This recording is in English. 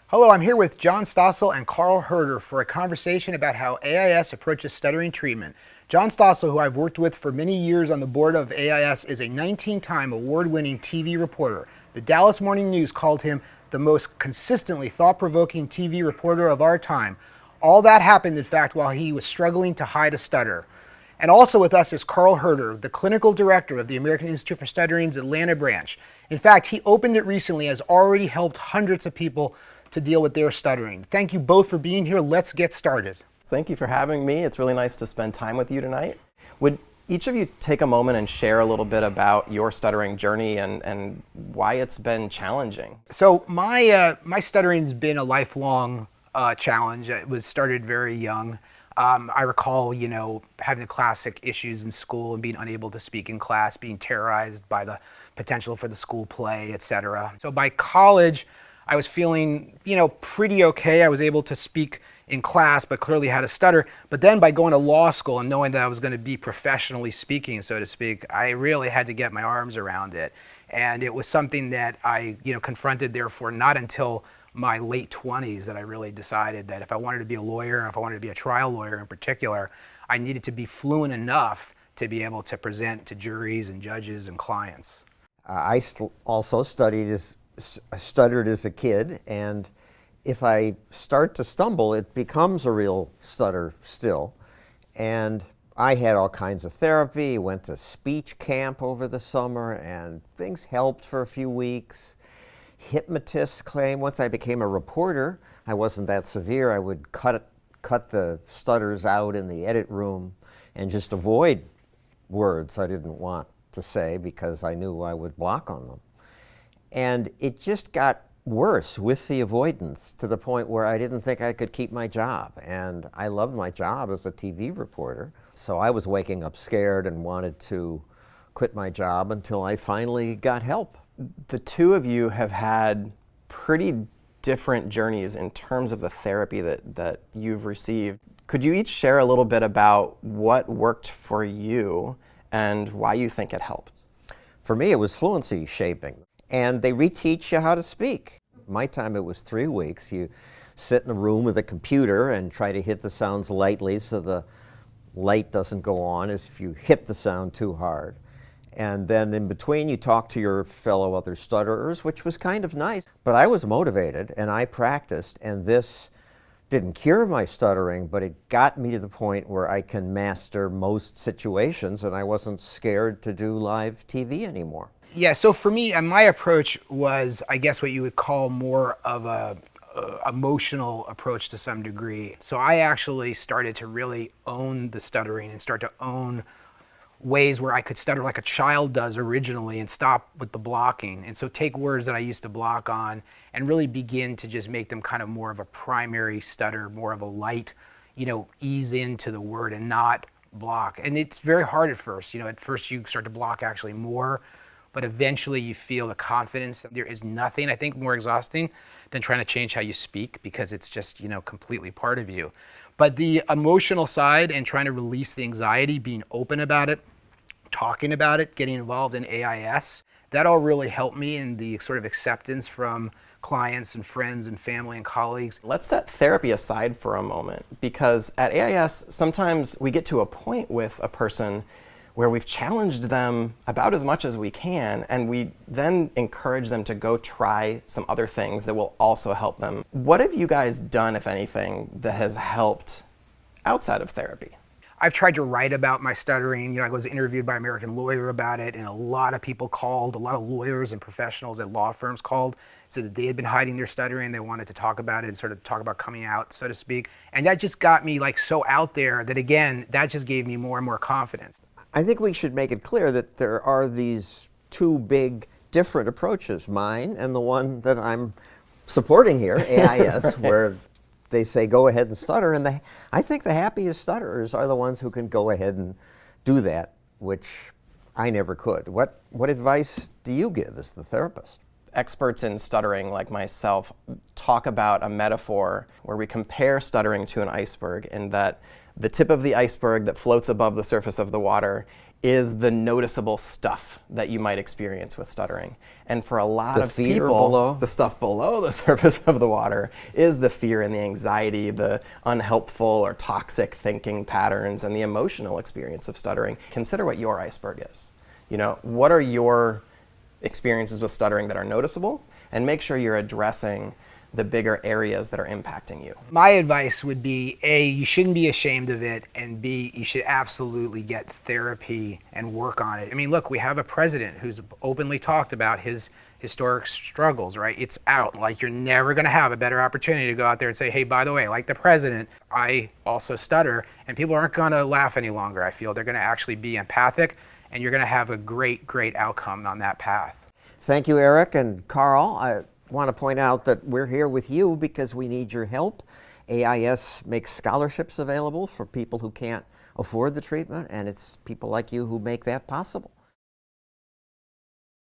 Hello, I'm here with John Stossel and Carl Herder for a conversation about how AIS approaches stuttering treatment. John Stossel, who I've worked with for many years on the board of AIS, is a 19-time award-winning TV reporter. The Dallas Morning News called him the most consistently thought-provoking TV reporter of our time. All that happened, in fact, while he was struggling to hide a stutter. And also with us is Carl Herder, the clinical director of the American Institute for Stuttering's Atlanta branch. In fact, he opened it recently, has already helped hundreds of people to deal with their stuttering. Thank you both for being here. Let's get started. Thank you for having me. It's really nice to spend time with you tonight. Would each of you take a moment and share a little bit about your stuttering journey and why it's been challenging? So my stuttering's been a lifelong challenge. It was started very young. I recall, having the classic issues in school and being unable to speak in class, being terrorized by the potential for the school play, etc. So by college, I was feeling, pretty okay. I was able to speak in class, but clearly had a stutter. But then by going to law school and knowing that I was going to be professionally speaking, so to speak, I really had to get my arms around it. And it was something that I, confronted, therefore, not until my late 20s that I really decided that if I wanted to be a lawyer, if I wanted to be a trial lawyer in particular, I needed to be fluent enough to be able to present to juries and judges and clients. I also stuttered as a kid, and if I start to stumble, it becomes a real stutter still. And I had all kinds of therapy, went to speech camp over the summer, and things helped for a few weeks. Hypnotists claim once I became a reporter, I wasn't that severe. I would cut the stutters out in the edit room and just avoid words I didn't want to say because I knew I would block on them. And it just got worse with the avoidance to the point where I didn't think I could keep my job. And I loved my job as a TV reporter. So I was waking up scared and wanted to quit my job until I finally got help. The two of you have had pretty different journeys in terms of the therapy that you've received. Could you each share a little bit about what worked for you and why you think it helped? For me, it was fluency shaping. And they reteach you how to speak. My time, it was 3 weeks. You sit in a room with a computer and try to hit the sounds lightly so the light doesn't go on as if you hit the sound too hard. And then in between, you talk to your fellow other stutterers, which was kind of nice. But I was motivated, and I practiced, and this didn't cure my stuttering, but it got me to the point where I can master most situations, and I wasn't scared to do live TV anymore. Yeah, so for me, my approach was, I guess, what you would call more of a emotional approach to some degree. So I actually started to really own the stuttering and start to own ways where I could stutter like a child does originally and stop with the blocking. And so take words that I used to block on and really begin to just make them kind of more of a primary stutter, more of a light, ease into the word and not block. And it's very hard at first. At first you start to block actually more, but eventually you feel the confidence. There is nothing, I think, more exhausting than trying to change how you speak because it's just, completely part of you. But the emotional side and trying to release the anxiety, being open about it, talking about it, getting involved in AIS, that all really helped me in the sort of acceptance from clients and friends and family and colleagues. Let's set therapy aside for a moment, because at AIS, sometimes we get to a point with a person where we've challenged them about as much as we can, and we then encourage them to go try some other things that will also help them. What have you guys done, if anything, that has helped outside of therapy? I've tried to write about my stuttering. I was interviewed by American Lawyer about it, and a lot of people called, a lot of lawyers and professionals at law firms called, said that they had been hiding their stuttering. They wanted to talk about it and sort of talk about coming out, so to speak. And that just got me so out there that, again, that just gave me more and more confidence. I think we should make it clear that there are these two big different approaches, mine and the one that I'm supporting here, AIS, where they say go ahead and stutter. And I think the happiest stutterers are the ones who can go ahead and do that, which I never could. What advice do you give as the therapist? Experts in stuttering like myself talk about a metaphor where we compare stuttering to an iceberg, in that the tip of the iceberg that floats above the surface of the water is the noticeable stuff that you might experience with stuttering. And for a lot The of fear people, below? the stuff below the surface of the water is the fear and the anxiety, the unhelpful or toxic thinking patterns, and the emotional experience of stuttering. Consider what your iceberg is. You know, what are your experiences with stuttering that are noticeable? And make sure you're addressing the bigger areas that are impacting you. My advice would be, A, you shouldn't be ashamed of it, and B, you should absolutely get therapy and work on it. I mean, look, we have a president who's openly talked about his historic struggles, right? It's out. Like, you're never going to have a better opportunity to go out there and say, hey, by the way, like the president, I also stutter, and people aren't going to laugh any longer, I feel. They're going to actually be empathic, and you're going to have a great, great outcome on that path. Thank you, Eric and Carl. I want to point out that we're here with you because we need your help. AIS makes scholarships available for people who can't afford the treatment, and it's people like you who make that possible.